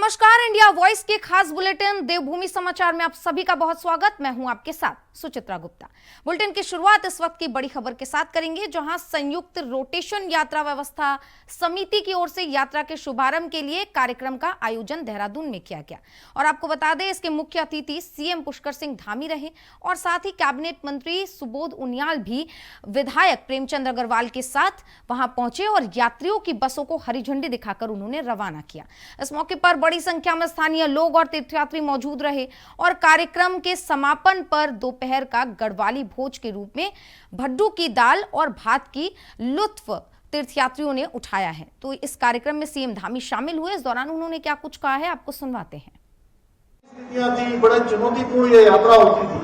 नमस्कार, India voice के खास बुलेटिन देवभूमि समाचार में आप सभी का बहुत स्वागत। मैं हूं आपके साथ सुचित्रा गुप्ता। बुलेटिन की शुरुआत इस वक्त की बड़ी खबर के साथ करेंगे, जहां संयुक्त रोटेशन यात्रा व्यवस्था समिति की ओर से यात्रा के शुभारंभ के लिए कार्यक्रम का आयोजन देहरादून में किया गया। और आपको बता दें, इसके मुख्य अतिथि सीएम पुष्कर सिंह धामी रहे और साथ ही कैबिनेट मंत्री सुबोध उनियाल भी विधायक प्रेमचंद अग्रवाल के साथ वहां पहुंचे और यात्रियों की बसों को हरी झंडी दिखाकर उन्होंने रवाना किया। इस मौके पर बड़ी संख्या में स्थानीय लोग और तीर्थयात्री मौजूद रहे और कार्यक्रम के समापन पर दोपहर का गढ़वाली भोज के रूप में भड्डू की दाल और भात की लुत्फ तीर्थयात्रियों ने उठाया है। तो इस कार्यक्रम में सीएम धामी शामिल हुए। इस दौरान उन्होंने क्या कुछ कहा है, आपको सुनवाते हैं। थी बड़ा चुनौतीपूर्ण ये यात्रा होती थी।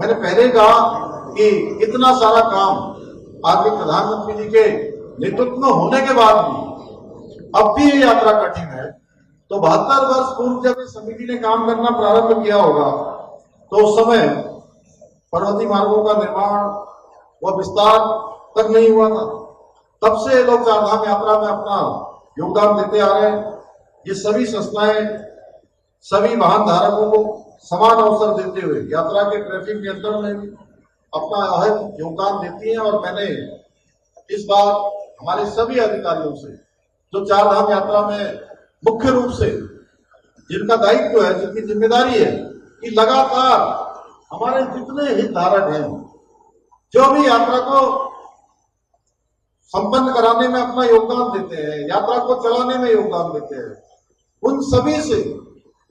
मैंने पहले कहा कि इतना सारा काम आज प्रधानमंत्री जी के नेतृत्व में होने के बाद भी अब भी ये यात्रा कठिन है। तो 72 वर्ष पूर्व जब इस समिति ने काम करना प्रारंभ किया होगा तो उस समय पर्वतीय मार्गों का निर्माण व विस्तार तक नहीं हुआ था। तब से लोग चारधाम यात्रा में अपना योगदान देते आ रहे हैं। ये सभी संस्थाएं सभी वाहन धारकों को समान अवसर देते हुए यात्रा के ट्रैफिक नियंत्रण में भी अपना अहम योगदान देती हैं। और मैंने इस बार हमारे सभी अधिकारियों से जो चारधाम यात्रा में मुख्य रूप से जिनका दायित्व है, जिनकी जिम्मेदारी है, कि लगातार हमारे जितने हितधारक हैं जो भी यात्रा को संपन्न कराने में अपना योगदान देते हैं, यात्रा को चलाने में योगदान देते हैं, उन सभी से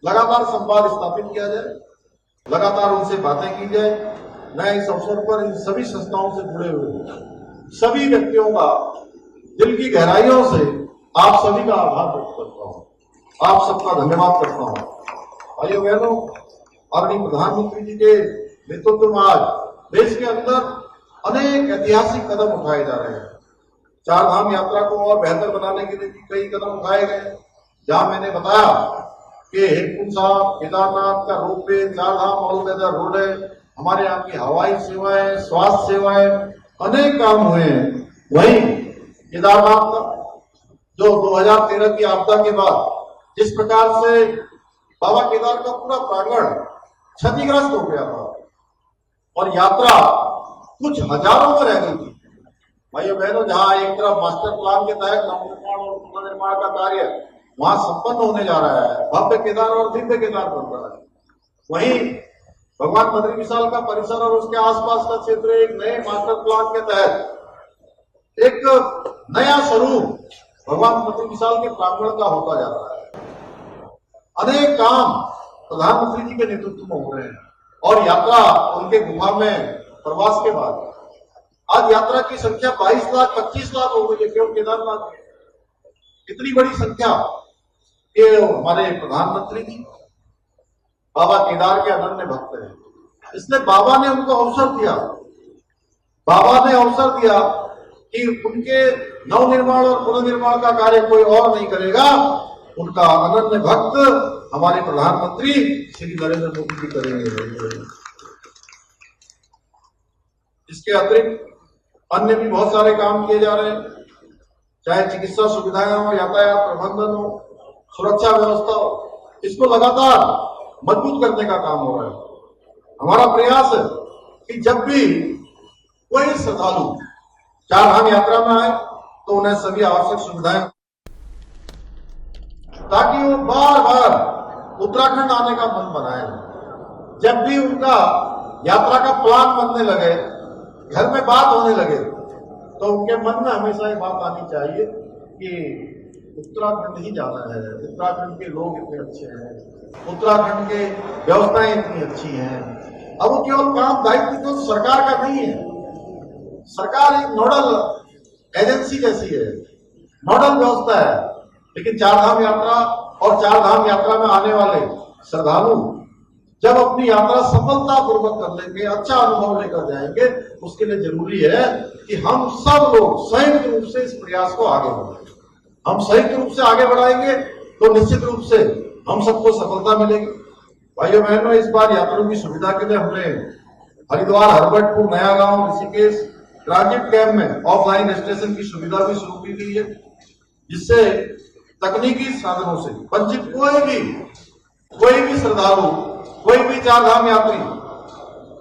लगातार संवाद स्थापित किया जाए, लगातार उनसे बातें की जाए। मैं इस अवसर पर इन सभी संस्थाओं से जुड़े हुए सभी व्यक्तियों का दिल की गहराइयों से आप सभी का आभार व्यक्त करता हूं, आप सबका धन्यवाद करता हूं। भाइयों बहनों, आदरणीय प्रधानमंत्री जी के नेतृत्व में आज देश के अंदर अनेक ऐतिहासिक कदम उठाए जा रहे हैं। चारधाम यात्रा को और बेहतर बनाने के लिए भी कई कदम उठाए गए। जहां मैंने बताया कि हेमकुंड साहब, केदारनाथ का ropeway, Chardham all weather road है, हमारे यहाँ की हवाई सेवाएं, स्वास्थ्य सेवाएं, अनेक काम हुए हैं। वहीं केदारनाथ का जो 2013 की आपदा के बाद जिस प्रकार से बाबा केदार का पूरा प्रांगण क्षतिग्रस्त हो गया था और यात्रा कुछ हजारों में रह गई थी। भाइयों बहनों, जहां एक तरफ मास्टर प्लान के तहत नवनिर्माण और पुनर्निर्माण का कार्य वहां संपन्न होने जा रहा है, भव्य केदार और दिव्य केदार बन रहा है, वहीं भगवान बद्री विशाल का परिसर और उसके आसपास का क्षेत्र एक नए मास्टर प्लान के तहत एक नया स्वरूप भगवान बद्री विशाल के प्रांगण का होता जा रहा है। अनेक काम प्रधानमंत्री जी के नेतृत्व में हो रहे हैं और यात्रा उनके गुफा में प्रवास के बाद आज यात्रा की संख्या 22 लाख 25 लाख हो गई है केवल केदारनाथ में। इतनी बड़ी संख्या ये हमारे प्रधानमंत्री जी बाबा केदार के अनन्य भक्त हैं। इसलिए बाबा ने उनको अवसर दिया, बाबा ने अवसर दिया कि उनके नवनिर्माण और पुनर्निर्माण का कार्य कोई और नहीं करेगा, उनका अनन्य भक्त हमारे प्रधानमंत्री श्री नरेंद्र मोदी जी करेंगे। इसके अतिरिक्त अन्य भी बहुत सारे काम किए जा रहे हैं, चाहे चिकित्सा सुविधाएं हो, यातायात प्रबंधन हो, सुरक्षा व्यवस्था हो, इसको लगातार मजबूत करने का काम हो रहा है। हमारा प्रयास है कि जब भी कोई श्रद्धालु चारधाम यात्रा में आए तो उन्हें सभी आवश्यक सुविधाएं, ताकि वो बार बार उत्तराखंड आने का मन बनाए। जब भी उनका यात्रा का प्लान बनने लगे, घर में बात होने लगे, तो उनके मन में हमेशा ये बात आनी चाहिए कि उत्तराखंड ही जाना है, उत्तराखंड के लोग इतने अच्छे हैं, उत्तराखंड के व्यवस्थाएं इतनी अच्छी हैं। अब वो केवल काम दायित्व तो सरकार का नहीं है, सरकार एक नोडल एजेंसी जैसी है, नोडल व्यवस्था है, लेकिन चारधाम यात्रा और चारधाम यात्रा में आने वाले श्रद्धालु जब अपनी यात्रा सफलतापूर्वक कर लेंगे, अच्छा अनुभव लेकर जाएंगे, उसके लिए जरूरी है कि हम सब लोग संयुक्त रूप से इस प्रयास को आगे बढ़ाएं। हम संयुक्त रूप से आगे बढ़ाएंगे तो निश्चित रूप से हम सबको सफलता मिलेगी। भाइयों बहनों, इस बार यात्रियों की सुविधा के लिए हमने हरिद्वार, हरबटपुर, नया गांव, ऋषिकेश ट्रांजिट कैंप में ऑफलाइन रजिस्ट्रेशन की सुविधा भी शुरू की गई है, जिससे तकनीकी साधनों से वंचित कोई भी श्रद्धालु, कोई भी चार धाम यात्री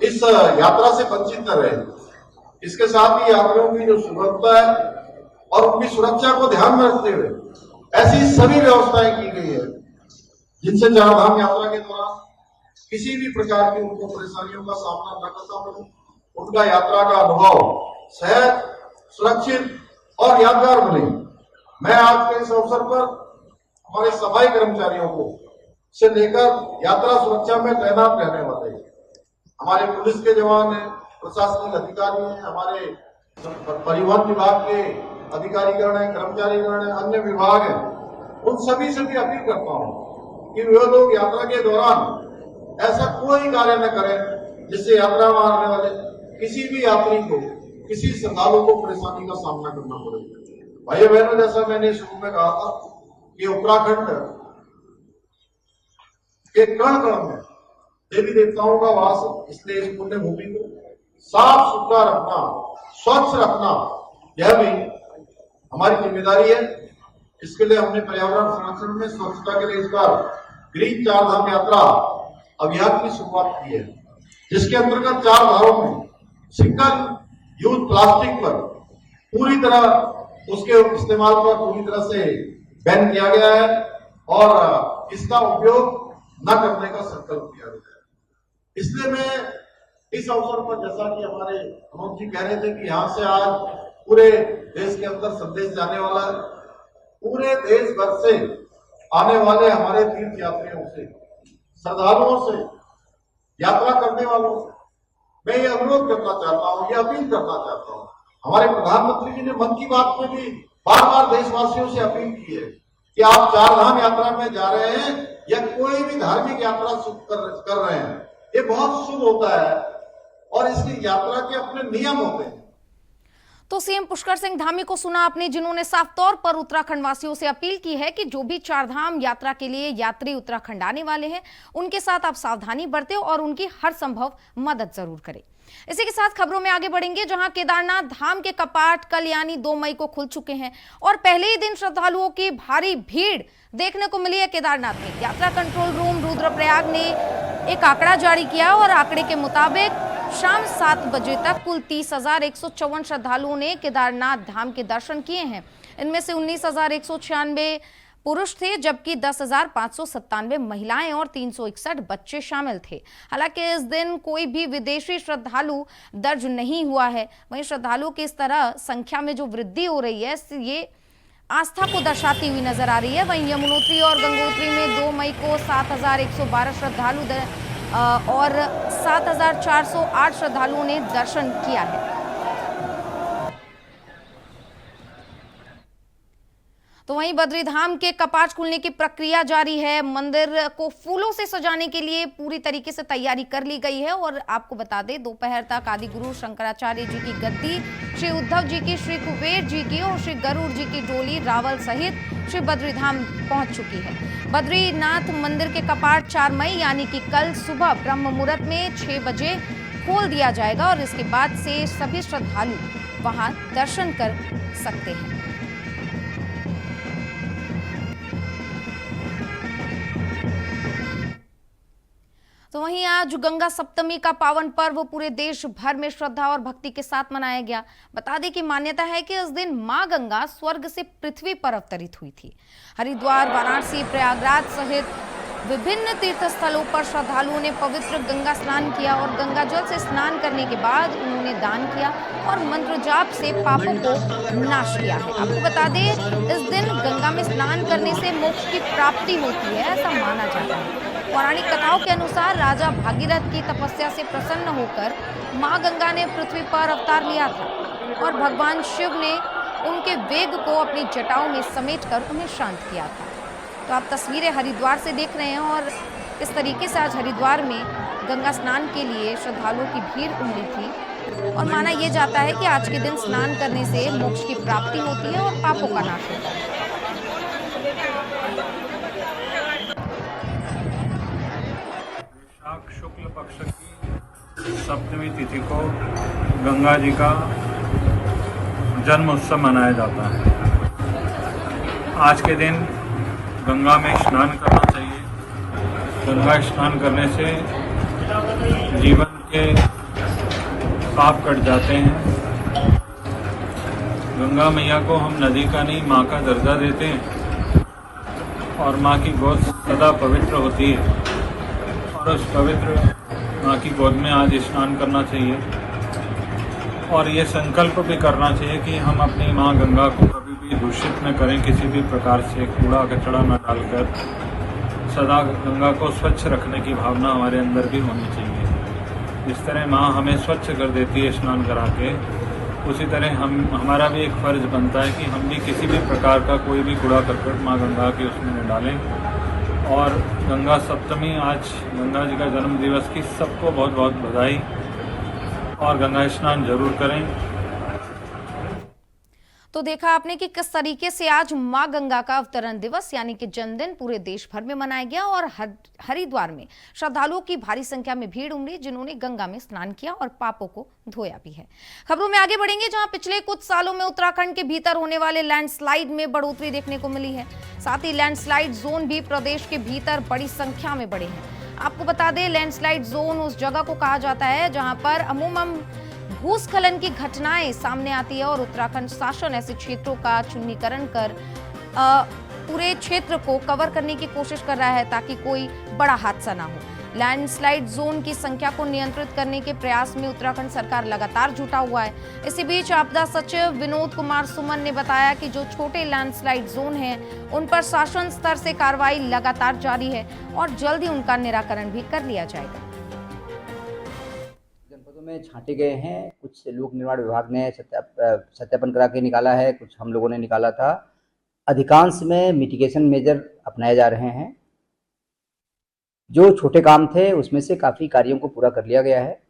इस यात्रा से वंचित न रहे। इसके साथ ही यात्रियों की जो सुरक्षा है और उनकी सुरक्षा को ध्यान में रखते हुए ऐसी सभी व्यवस्थाएं की गई है जिनसे चार धाम यात्रा के दौरान किसी भी प्रकार की उनको परेशानियों का सामना न करना पड़े, उनका यात्रा का अनुभव सहज, सुरक्षित और यादगार बने। मैं आज के इस अवसर पर हमारे सफाई कर्मचारियों को से लेकर यात्रा सुरक्षा में तैनात रहने वाले हमारे पुलिस के जवान हैं, प्रशासनिक अधिकारी हैं, हमारे परिवहन विभाग के अधिकारीगण हैं, कर्मचारीगण हैं, अन्य विभाग हैं, उन सभी से भी अपील करता हूं कि वे लोग यात्रा के दौरान ऐसा कोई कार्य न करें जिससे यात्रा में आने वाले किसी भी यात्री को, किसी श्रद्धालु को परेशानी का सामना करना पड़े। भाई बहनों, जैसा मैंने शुरू में कहा था कि उत्तराखंड के कण कण में देवी देवताओं का वास, इसलिए इस पुण्य भूमि को साफ सुथरा रखना, स्वच्छ रखना, यह भी हमारी जिम्मेदारी है। इसके लिए हमने पर्यावरण संरक्षण में स्वच्छता के लिए इस बार ग्रीन चार धाम यात्रा अभियान की शुरुआत की है, जिसके अंतर्गत चार धामों में सिंगल यूज प्लास्टिक पर पूरी तरह, उसके इस्तेमाल पर पूरी तरह से बैन किया गया है और इसका उपयोग न करने का संकल्प किया गया है। इसलिए मैं इस अवसर पर, जैसा कि हमारे मनोज जी कह रहे थे कि यहाँ से आज पूरे देश के अंदर संदेश जाने वाला है, पूरे देश भर से आने वाले हमारे तीर्थ यात्रियों से, श्रद्धालुओं से, यात्रा करने वालों से मैं ये अनुरोध करना चाहता हूँ, ये अपील करना चाहता हूँ। हमारे प्रधानमंत्री जी ने मन की बात में भी बार बार देशवासियों से अपील की है कि आप चार धाम यात्रा में जा रहे हैं या कोई भी धार्मिक यात्रा कर रहे हैं, ये बहुत शुभ होता है और इसकी यात्रा के अपने नियम होते हैं। तो सीएम पुष्कर सिंह धामी को सुना आपने, जिन्होंने साफ तौर पर उत्तराखंड वासियों से अपील की है कि जो भी चारधाम यात्रा के लिए यात्री उत्तराखंड आने वाले हैं, उनके साथ आप सावधानी बरतें और उनकी हर संभव मदद जरूर करें। इसी के साथ खबरों में आगे बढ़ेंगे, जहां केदारनाथ धाम के कपाट कल यानी 2 मई को खुल चुके हैं और पहले ही दिन श्रद्धालुओं की भारी भीड़ देखने को मिली है केदारनाथ में। यात्रा कंट्रोल रूम रुद्रप्रयाग ने एक आंकड़ा जारी किया और आंकड़े के मुताबिक शाम 7 बजे तक कुल 30,154 श्रद्धालुओं ने केदारनाथ धाम के दर्शन किए हैं। इनमें से 19,196 पुरुष थे, जबकि 10,597 महिलाएं और 361 बच्चे शामिल थे। हालांकि इस दिन कोई भी विदेशी श्रद्धालु दर्ज नहीं हुआ है। वहीं श्रद्धालुओं की इस तरह संख्या में जो वृद्धि हो रही है, ये आस्था को दर्शाती हुई नजर आ रही है। वहीं यमुनोत्री और गंगोत्री में 2 मई को 7,112 श्रद्धालु और 7,408 श्रद्धालुओं ने दर्शन किया है। तो वहीं बद्रीधाम के कपाट खुलने की प्रक्रिया जारी है। मंदिर को फूलों से सजाने के लिए पूरी तरीके से तैयारी कर ली गई है और आपको बता दें, दोपहर तक आदि गुरु शंकराचार्य जी की गद्दी, श्री उद्धव जी की, श्री कुबेर जी की और श्री गरुड़ जी की डोली रावल सहित श्री बद्रीधाम पहुंच चुकी है। बद्रीनाथ मंदिर के कपाट 4 मई यानी कि कल सुबह ब्रह्म मुहूर्त में 6 बजे खोल दिया जाएगा और इसके बाद से सभी श्रद्धालु वहां दर्शन कर सकते हैं। तो वहीं आज गंगा सप्तमी का पावन पर्व पूरे देश भर में श्रद्धा और भक्ति के साथ मनाया गया। बता दें कि मान्यता है कि इस दिन मां गंगा स्वर्ग से पृथ्वी पर अवतरित हुई थी। हरिद्वार, वाराणसी, प्रयागराज सहित विभिन्न तीर्थ स्थलों पर श्रद्धालुओं ने पवित्र गंगा स्नान किया और गंगा जल से स्नान करने के बाद उन्होंने दान किया और मंत्र जाप से पापों को नाश किया है। आपको बता दें, इस दिन गंगा में स्नान करने से मोक्ष की प्राप्ति होती है, ऐसा माना जाता है। पौराणिक कथाओं के अनुसार राजा भागीरथ की तपस्या से प्रसन्न होकर मां गंगा ने पृथ्वी पर अवतार लिया था और भगवान शिव ने उनके वेग को अपनी जटाओं में समेटकर उन्हें शांत किया था। तो आप तस्वीरें हरिद्वार से देख रहे हैं और इस तरीके से आज हरिद्वार में गंगा स्नान के लिए श्रद्धालुओं की भीड़ उमड़ी थी और माना यह जाता है कि आज के दिन स्नान करने से मोक्ष की प्राप्ति होती है और पापों का नाश होता है। शुक्ल पक्ष की सप्तमी तिथि को गंगा जी का जन्म उत्सव मनाया जाता है। आज के दिन गंगा में स्नान करना चाहिए। गंगा स्नान करने से जीवन के पाप कट जाते हैं। गंगा मैया को हम नदी का नहीं माँ का दर्जा देते हैं और माँ की गोद सदा पवित्र होती है और उस पवित्र माँ की गोद में आज स्नान करना चाहिए और ये संकल्प भी करना चाहिए कि हम अपनी माँ गंगा को कभी भी दूषित न करें, किसी भी प्रकार से कूड़ा कचरा न डालकर सदा गंगा को स्वच्छ रखने की भावना हमारे अंदर भी होनी चाहिए। जिस तरह माँ हमें स्वच्छ कर देती है स्नान करा के, उसी तरह हमारा भी एक फ़र्ज़ बनता है कि हम भी किसी भी प्रकार का कोई भी कूड़ा करकट माँ गंगा के उसमें न डालें। और गंगा सप्तमी, आज गंगा जी का जन्म दिवस की सबको बहुत बहुत बधाई और गंगा स्नान जरूर करें। तो देखा आपने कि किस तरीके से आज मां गंगा का अवतरण दिवस यानी कि जन्मदिन पूरे देश भर में मनाया गया और हरिद्वार में श्रद्धालुओं की भारी संख्या में भीड़ उमड़ी, जिन्होंने गंगा में स्नान किया और पापों को धोया भी है। खबरों में आगे बढ़ेंगे, जहां पिछले कुछ सालों में उत्तराखंड के भीतर होने वाले लैंडस्लाइड में बढ़ोतरी देखने को मिली है। साथ ही लैंडस्लाइड जोन भी प्रदेश के भीतर बड़ी संख्या में बढ़े हैं। आपको बता दें, लैंडस्लाइड जोन उस जगह को कहा जाता है जहां पर अमूमन भूस्खलन की घटनाएं सामने आती है और उत्तराखंड शासन ऐसे क्षेत्रों का चिन्हीकरण कर पूरे क्षेत्र को कवर करने की कोशिश कर रहा है ताकि कोई बड़ा हादसा ना हो। लैंडस्लाइड जोन की संख्या को नियंत्रित करने के प्रयास में उत्तराखंड सरकार लगातार जुटा हुआ है। इसी बीच आपदा सचिव विनोद कुमार सुमन ने बताया कि जो छोटे लैंडस्लाइड जोन हैं, उन पर शासन स्तर से कार्रवाई लगातार जारी है और जल्द ही उनका निराकरण भी कर लिया जाएगा। में छांटे गए हैं, कुछ लोक निर्माण विभाग ने सत्यापन करा के निकाला है, कुछ हम लोगों ने निकाला था। अधिकांश में मिटिगेशन मेजर अपनाए जा रहे हैं। जो छोटे काम थे उसमें से काफ़ी कार्यों को पूरा कर लिया गया है।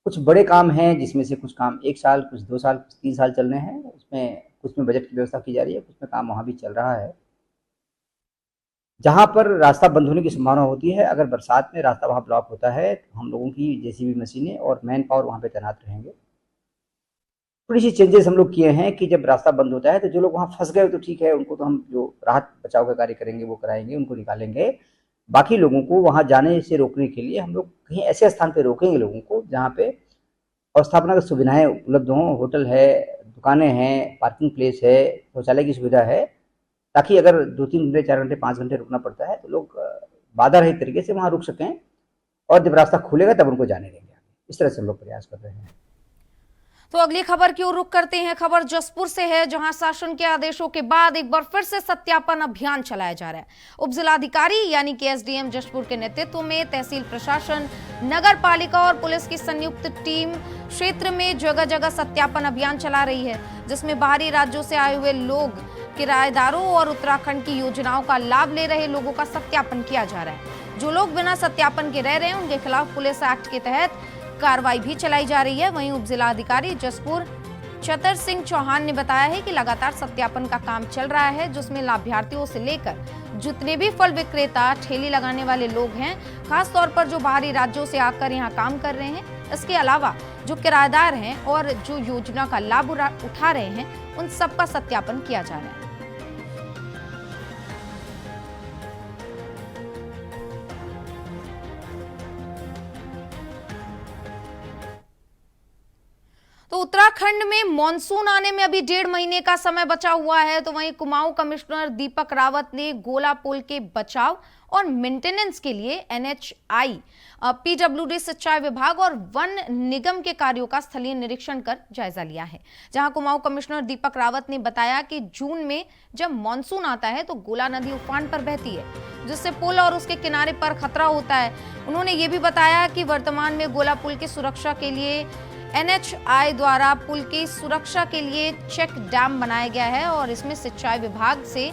कुछ बड़े काम हैं जिसमें से कुछ काम 1 साल, कुछ 2 साल, कुछ 3 साल चलने हैं। उसमें कुछ में बजट की व्यवस्था की जा रही है, कुछ में काम वहाँ भी चल रहा है। जहाँ पर रास्ता बंद होने की संभावना होती है, अगर बरसात में रास्ता वहाँ ब्लॉक होता है तो हम लोगों की जेसीबी मशीनें और मैन पावर वहाँ पे तैनात रहेंगे। थोड़ी सी चेंजेस हम लोग किए हैं कि जब रास्ता बंद होता है तो जो लोग वहाँ फंस गए तो ठीक है, उनको तो हम जो राहत बचाव का कार्य करेंगे वो कराएंगे, उनको निकालेंगे। बाकी लोगों को वहाँ जाने से रोकने के लिए हम लोग कहीं ऐसे स्थान पर रोकेंगे लोगों को जहाँ पे अवस्थापना की सुविधाएँ उपलब्ध हों, होटल है, दुकानें हैं, पार्किंग प्लेस है, शौचालय की सुविधा है, ताकि अगर 2-3 घंटे, 4 घंटे, 5 घंटे रुकना पड़ता है तो लोग बाधा रहित तरीके से वहाँ रुक सकें और जब रास्ता खुलेगा तब उनको जाने देंगे। इस तरह से हम लोग प्रयास कर रहे हैं। तो अगली खबर की ओर रुख करते हैं। खबर जसपुर से है, जहां शासन के आदेशों के बाद एक बार फिर से सत्यापन अभियान चलाया जा रहा है। उपजिलाधिकारी यानी कि एसडीएम जसपुर के नेतृत्व में तहसील प्रशासन, नगर पालिका और पुलिस की संयुक्त टीम क्षेत्र में जगह जगह सत्यापन अभियान चला रही है, जिसमें बाहरी राज्यों से आए हुए लोग, किराएदारों और उत्तराखंड की योजनाओं का लाभ ले रहे लोगों का सत्यापन किया जा रहा है। जो लोग बिना सत्यापन के रह रहे हैं उनके खिलाफ पुलिस एक्ट के तहत कार्रवाई भी चलाई जा रही है। वहीं उपजिलाधिकारी जसपुर चतर सिंह चौहान ने बताया है कि लगातार सत्यापन का काम चल रहा है, जिसमें लाभार्थियों से लेकर जितने भी फल विक्रेता, ठेली लगाने वाले लोग हैं, खास तौर पर जो बाहरी राज्यों से आकर यहाँ काम कर रहे हैं, इसके अलावा जो किराएदार हैं और जो योजना का लाभ उठा रहे हैं, उन सबका सत्यापन किया जा रहा है। तो उत्तराखंड में मॉनसून आने में अभी 1.5 महीने का समय बचा हुआ है। तो वहीं कुमाऊं कमिश्नर दीपक रावत ने गोला पुल के बचाव और मेंटेनेंस के लिए एनएचआई, पीडब्ल्यूडी, सिंचाई विभाग और वन निगम के कार्यों का स्थलीय निरीक्षण कर जायजा लिया है। जहां कुमाऊं कमिश्नर दीपक रावत ने बताया कि जून में जब मॉनसून आता है तो गोला नदी उफान पर बहती है, जिससे पुल और उसके किनारे पर खतरा होता है। उन्होंने ये भी बताया कि वर्तमान में गोला पुल की सुरक्षा के लिए एनएचआई द्वारा पुल की सुरक्षा के लिए चेक डैम बनाया गया है और इसमें सिंचाई विभाग से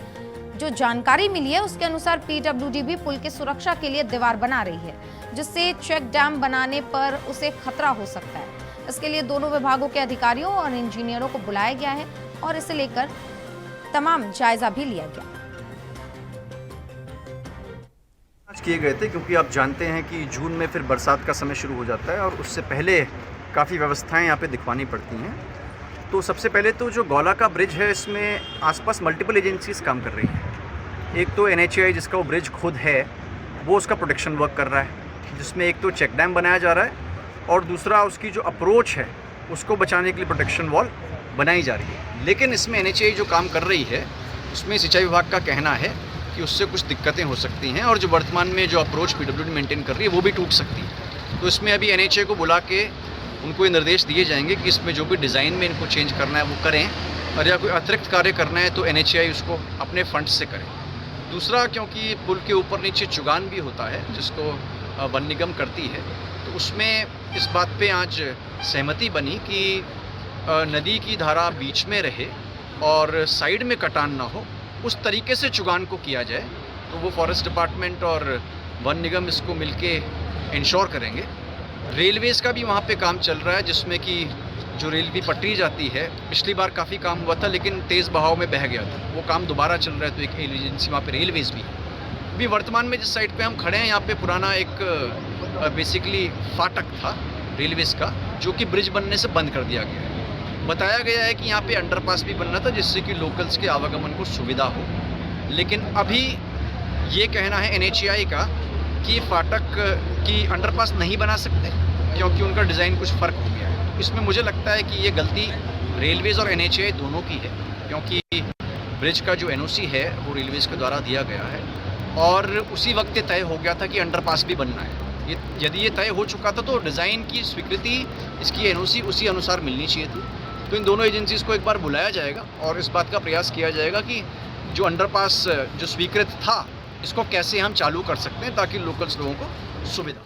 जो जानकारी मिली है उसके अनुसार पीडब्ल्यूडी भी पुल की सुरक्षा के लिए दीवार बना रही है, जिससे चेक डैम बनाने पर उसे खतरा हो सकता है। इसके लिए दोनों विभागों के अधिकारियों और इंजीनियरों को बुलाया गया है और इसे लेकर तमाम जायजा भी लिया गया। किए गए थे क्योंकि आप जानते हैं कि जून में फिर बरसात का समय शुरू हो जाता है और उससे पहले काफ़ी व्यवस्थाएं यहाँ पे दिखवानी पड़ती हैं। तो सबसे पहले तो जो गौला का ब्रिज है, इसमें आसपास मल्टीपल एजेंसीज काम कर रही हैं एक तो NHAI जिसका वो ब्रिज खुद है वो उसका प्रोटेक्शन वर्क कर रहा है, जिसमें एक तो चेक डैम बनाया जा रहा है और दूसरा उसकी जो अप्रोच है उसको बचाने के लिए प्रोटेक्शन वॉल बनाई जा रही है। लेकिन इसमें NHAI जो काम कर रही है उसमें सिंचाई विभाग का कहना है कि उससे कुछ दिक्कतें हो सकती हैं और जो वर्तमान में जो अप्रोच PWD मेंटेन कर रही है वो भी टूट सकती है। तो इसमें अभी NHAI को बुला के उनको ये निर्देश दिए जाएंगे कि इसमें जो भी डिज़ाइन में इनको चेंज करना है वो करें, और या कोई अतिरिक्त कार्य करना है तो NHAI उसको अपने फंड से करे। दूसरा, क्योंकि पुल के ऊपर नीचे चुगान भी होता है जिसको वन निगम करती है, तो उसमें इस बात पे आज सहमति बनी कि नदी की धारा बीच में रहे और साइड में कटान ना हो, उस तरीके से चुगान को किया जाए। तो वो फॉरेस्ट डिपार्टमेंट और वन निगम इसको मिलके इंश्योर करेंगे। रेलवेज़ का भी वहाँ पे काम चल रहा है, जिसमें कि जो रेलवे पटरी जाती है, पिछली बार काफ़ी काम हुआ था लेकिन तेज़ बहाव में बह गया था, वो काम दोबारा चल रहा है। तो एक एजेंसी वहाँ पे रेलवेज़ भी है। अभी वर्तमान में जिस साइड पे हम खड़े हैं यहाँ पे पुराना एक बेसिकली फाटक था रेलवेज़ का, जो कि ब्रिज बनने से बंद कर दिया गया है। बताया गया है कि यहाँ पे अंडरपास भी बनना था जिससे कि लोकल्स के आवागमन को सुविधा हो, लेकिन अभी ये कहना है NHAI का कि फाटक की अंडरपास नहीं बना सकते क्योंकि उनका डिज़ाइन कुछ फ़र्क हो गया है। इसमें मुझे लगता है कि ये गलती रेलवेज़ और NHAI दोनों की है, क्योंकि ब्रिज का जो NOC है वो रेलवेज़ के द्वारा दिया गया है और उसी वक्त ये तय हो गया था कि अंडरपास भी बनना है। यदि ये तय हो चुका था तो डिज़ाइन की स्वीकृति, इसकी NOC उसी अनुसार मिलनी चाहिए थी। तो इन दोनों एजेंसीज़ को एक बार बुलाया जाएगा और इस बात का प्रयास किया जाएगा कि जो अंडरपास जो स्वीकृत था इसको कैसे हम चालू कर सकते हैं ताकि लोकल्स लोगों को सुविधा।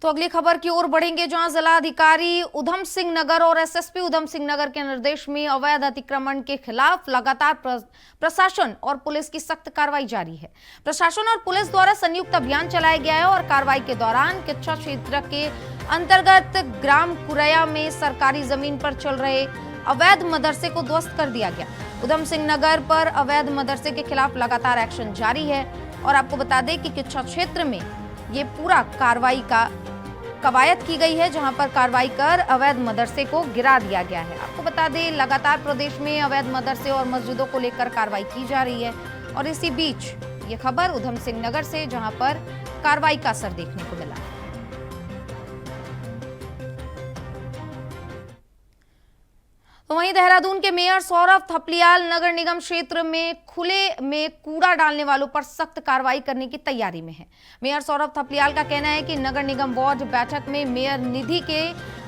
तो अगली खबर की ओर बढ़ेंगे, जहां जिला अधिकारी उधम सिंह नगर और SSP उधम सिंह नगर के निर्देश में अवैध अतिक्रमण के खिलाफ लगातार प्रशासन और पुलिस की सख्त कार्रवाई जारी है। प्रशासन और पुलिस द्वारा संयुक्त अभियान चलाया गया है और कार्रवाई के दौरान किच्छा क्षेत्र के अंतर्गत ग्राम कुरैया में सरकारी जमीन पर चल रहे अवैध मदरसे को ध्वस्त कर दिया गया। उधम सिंह नगर पर अवैध मदरसे के खिलाफ लगातार एक्शन जारी है और आपको बता दें कि किच्छा क्षेत्र में ये पूरा कार्रवाई का कवायद की गई है, जहां पर कार्रवाई कर अवैध मदरसे को गिरा दिया गया है। आपको बता दें, लगातार प्रदेश में अवैध मदरसे और मस्जिदों को लेकर कार्रवाई की जा रही है और इसी बीच ये खबर उधम सिंह नगर से, जहां पर कार्रवाई का असर देखने को मिला। तो वहीं देहरादून के मेयर सौरभ थपलियाल नगर निगम क्षेत्र में खुले में कूड़ा डालने वालों पर सख्त कार्रवाई करने की तैयारी में है। मेयर सौरभ थपलियाल का कहना है कि नगर निगम बोर्ड बैठक में मेयर निधि के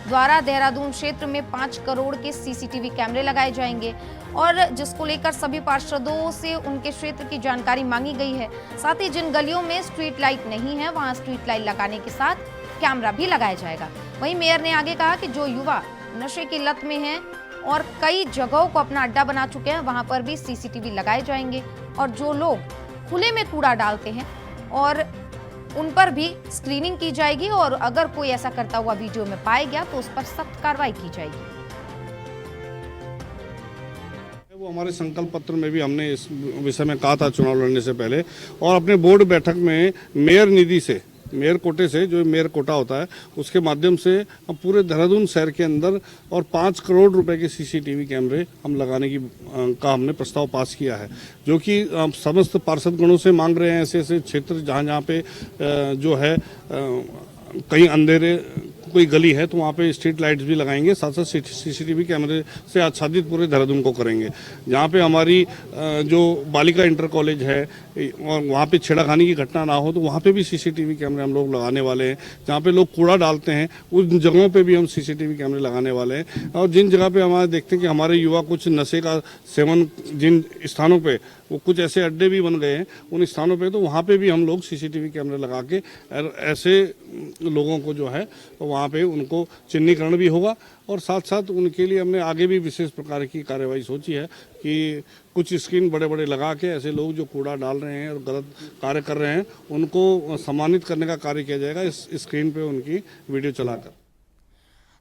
द्वारा देहरादून क्षेत्र में 5 करोड़ के CCTV कैमरे लगाए जाएंगे और जिसको लेकर सभी पार्षदों से उनके क्षेत्र की जानकारी मांगी गई है। साथ ही जिन गलियों में स्ट्रीट लाइट नहीं है वहां स्ट्रीट लाइट लगाने के साथ कैमरा भी लगाया जाएगा। वहीं मेयर ने आगे कहा कि जो युवा नशे की लत में है और कई जगहों को अपना अड्डा बना चुके हैं, वहां पर भी CCTV लगाए जाएंगे और जो लोग खुले में कूड़ा डालते हैं और उन पर भी स्क्रीनिंग की जाएगी और अगर कोई ऐसा करता हुआ वीडियो में पाया गया तो उस पर सख्त कार्रवाई की जाएगी। वो हमारे संकल्प पत्र में भी हमने इस विषय में कहा था चुनाव लड़ने से पहले, और अपने बोर्ड बैठक में मेयर निधि से, मेयर कोटे से, जो मेयर कोटा होता है उसके माध्यम से हम पूरे देहरादून शहर के अंदर और 5 करोड़ रुपए के CCTV कैमरे हम लगाने की का हमने प्रस्ताव पास किया है, जो कि समस्त पार्षदगणों से मांग रहे हैं। ऐसे ऐसे क्षेत्र जहाँ पे जो है कहीं अंधेरे कोई गली है तो वहाँ पे स्ट्रीट लाइट्स भी लगाएंगे, साथ साथ CCTV कैमरे से आच्छादित पूरे देहरादून को करेंगे। जहाँ पे हमारी जो बालिका इंटर कॉलेज है और वहाँ पे छेड़खानी की घटना ना हो तो वहाँ पे भी CCTV कैमरे हम लोग लगाने वाले हैं। जहाँ पे लोग कूड़ा डालते हैं उन जगहों पे भी हम CCTV कैमरे लगाने वाले हैं। और जिन जगह पे हमारे देखते हैं कि हमारे युवा कुछ नशे का सेवन, जिन स्थानों पे वो कुछ ऐसे अड्डे भी बन गए हैं उन स्थानों पे, तो वहाँ पे भी हम लोग CCTV कैमरे लगा के ऐसे लोगों को जो है वहाँ पे उनको चिन्हीकरण भी होगा और साथ साथ उनके लिए हमने आगे भी विशेष प्रकार की कार्यवाही सोची है कि कुछ स्क्रीन बड़े बड़े लगा के ऐसे लोग जो कूड़ा डाल रहे हैं और गलत कार्य कर रहे हैं उनको सम्मानित करने का कार्य किया जाएगा इस स्क्रीन पे उनकी वीडियो चलाकर।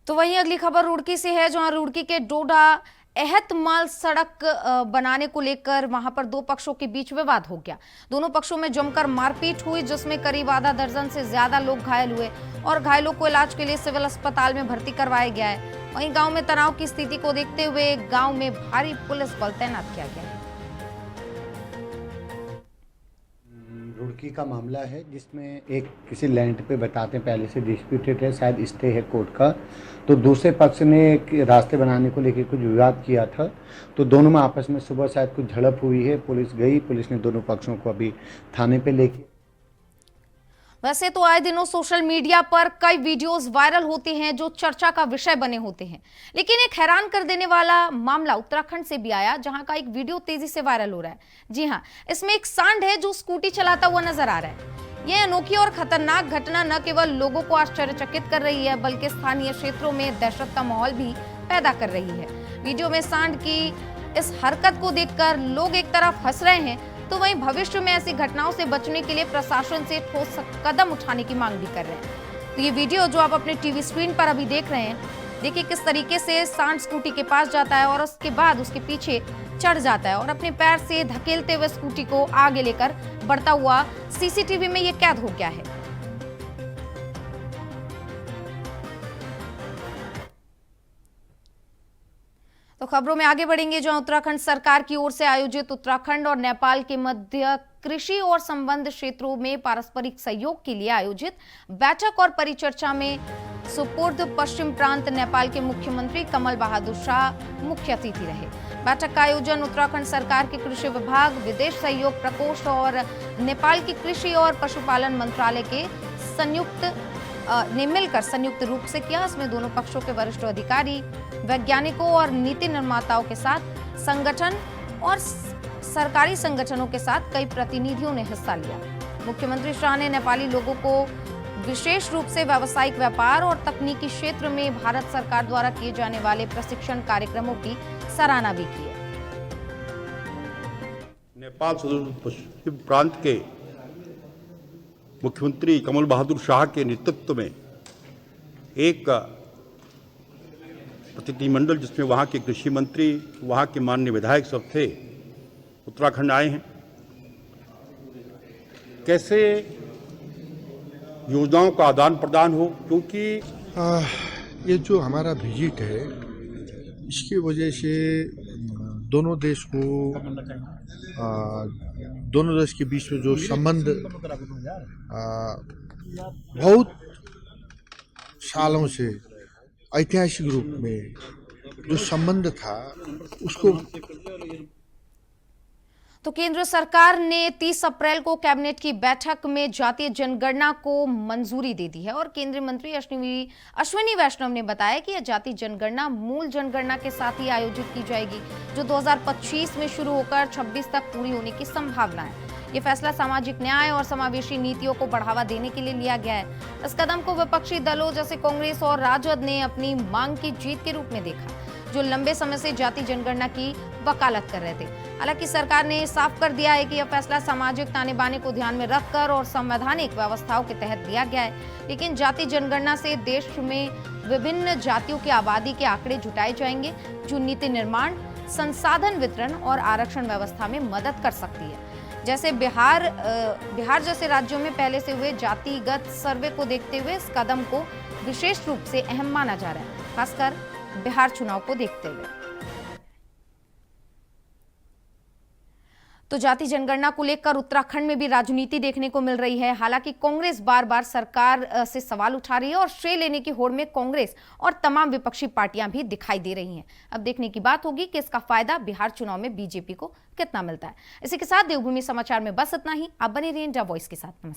तो वहीं अगली खबर रुड़की से है, जहां रुड़की के डोडा एहतमाल सड़क बनाने को लेकर वहां पर 2 पक्षों के बीच विवाद हो गया। दोनों पक्षों में जमकर मारपीट हुई, जिसमें करीब आधा दर्जन से ज्यादा लोग घायल हुए और घायलों को इलाज के लिए सिविल अस्पताल में भर्ती करवाया गया है। वहीं गांव में तनाव की स्थिति को देखते हुए गांव में भारी पुलिस बल तैनात किया गया है। कुर्की का मामला है जिसमें एक किसी लैंड पे बताते हैं पहले से डिस्प्यूटेड है, शायद स्टे है कोर्ट का। तो दूसरे पक्ष ने एक रास्ते बनाने को लेकर कुछ विवाद किया था, तो दोनों में आपस में सुबह शायद कुछ झड़प हुई है। पुलिस गई, पुलिस ने दोनों पक्षों को अभी थाने पे लेके। वैसे तो आए दिनों सोशल मीडिया पर कई वीडियोस वायरल होते हैं जो चर्चा का विषय बने होते हैं, लेकिन एक हैरान कर देने वाला मामला उत्तराखंड से भी आया, जहां का एक वीडियो तेजी से वायरल हो रहा है। जी हां, इसमें एक सांड है जो स्कूटी चलाता हुआ नजर आ रहा है। यह अनोखी और खतरनाक घटना न केवल लोगों को आश्चर्यचकित कर रही है, बल्कि स्थानीय क्षेत्रों में दहशत का माहौल भी पैदा कर रही है। वीडियो में सांड की इस हरकत को देखकर लोग एक तरफ हंस रहे हैं, तो वहीं भविष्य में ऐसी घटनाओं से बचने के लिए प्रशासन से ठोस कदम उठाने की मांग भी कर रहे हैं। तो ये वीडियो जो आप अपने टीवी स्क्रीन पर अभी देख रहे हैं, देखिए किस तरीके से सांड स्कूटी के पास जाता है और उसके बाद उसके पीछे चढ़ जाता है और अपने पैर से धकेलते हुए स्कूटी को आगे लेकर बढ़ता हुआ सीसीटीवी में ये कैद हो गया है। तो खबरों में आगे बढ़ेंगे, जहां उत्तराखंड सरकार की ओर से आयोजित उत्तराखंड और नेपाल के मध्य कृषि और संबंध क्षेत्रों में पारस्परिक सहयोग के लिए आयोजित बैठक और परिचर्चा में सुपुर्द पश्चिम प्रांत नेपाल के मुख्यमंत्री कमल बहादुर शाह मुख्य अतिथि रहे। बैठक का आयोजन उत्तराखंड सरकार के कृषि विभाग, विदेश सहयोग प्रकोष्ठ और नेपाल की कृषि और पशुपालन मंत्रालय के ने मिलकर संयुक्त रूप से किया। इसमें दोनों पक्षों के वरिष्ठ अधिकारी, वैज्ञानिकों और नीति निर्माताओं के साथ संगठन और सरकारी संगठनों के साथ कई प्रतिनिधियों ने हिस्सा लिया। मुख्यमंत्री शाह ने नेपाली लोगों को विशेष रूप से व्यावसायिक व्यापार और तकनीकी क्षेत्र में भारत सरकार द्वारा किए जाने वाले प्रशिक्षण कार्यक्रमों की सराहना भी की है। नेपाल सुदूर पश्चिम प्रांत के मुख्यमंत्री कमल बहादुर शाह के नेतृत्व में एक प्रतिनिधिमंडल, जिसमें वहाँ के कृषि मंत्री, वहाँ के माननीय विधायक सब थे, उत्तराखंड आए हैं। कैसे योजनाओं का आदान प्रदान हो, क्योंकि ये जो हमारा विजिट है इसकी वजह से दोनों देश को दोनों देश के बीच में जो संबंध बहुत सालों से ऐतिहासिक रूप में जो संबंध था उसको। तो केंद्र सरकार ने 30 अप्रैल को कैबिनेट की बैठक में जातीय जनगणना को मंजूरी दे दी है और केंद्रीय मंत्री अश्विनी वैष्णव ने बताया कि यह जातीय जनगणना मूल जनगणना के साथ ही आयोजित की जाएगी, जो 2025 में शुरू होकर 26 तक पूरी होने की संभावना है। ये फैसला सामाजिक न्याय और समावेशी नीतियों को बढ़ावा देने के लिए लिया गया है। इस कदम को विपक्षी दलों जैसे कांग्रेस और राजद ने अपनी मांग की जीत के रूप में देखा, जो लंबे समय से जातीय जनगणना की वकालत कर रहे थे। हालांकि सरकार ने साफ कर दिया है कि यह फैसला सामाजिक ताने बाने को ध्यान में रखकर और संवैधानिक व्यवस्थाओं के तहत दिया गया है। लेकिन जातीय जनगणना से देश में विभिन्न जातियों की आबादी के आंकड़े जुटाए जाएंगे, जो नीति निर्माण, संसाधन वितरण और आरक्षण व्यवस्था में मदद कर सकती है। जैसे बिहार जैसे राज्यों में पहले से हुए जातिगत सर्वे को देखते हुए इस कदम को विशेष रूप से अहम माना जा रहा है, खासकर बिहार चुनाव को देखते हुए। तो जाति जनगणना को लेकर उत्तराखंड में भी राजनीति देखने को मिल रही है। हालांकि कांग्रेस बार बार सरकार से सवाल उठा रही है और श्रेय लेने की होड़ में कांग्रेस और तमाम विपक्षी पार्टियां भी दिखाई दे रही हैं। अब देखने की बात होगी कि इसका फायदा बिहार चुनाव में बीजेपी को कितना मिलता है। इसी के साथ देवभूमि समाचार में बस इतना ही। आप बने रहिए इंडिया वॉइस के साथ। नमस्कार।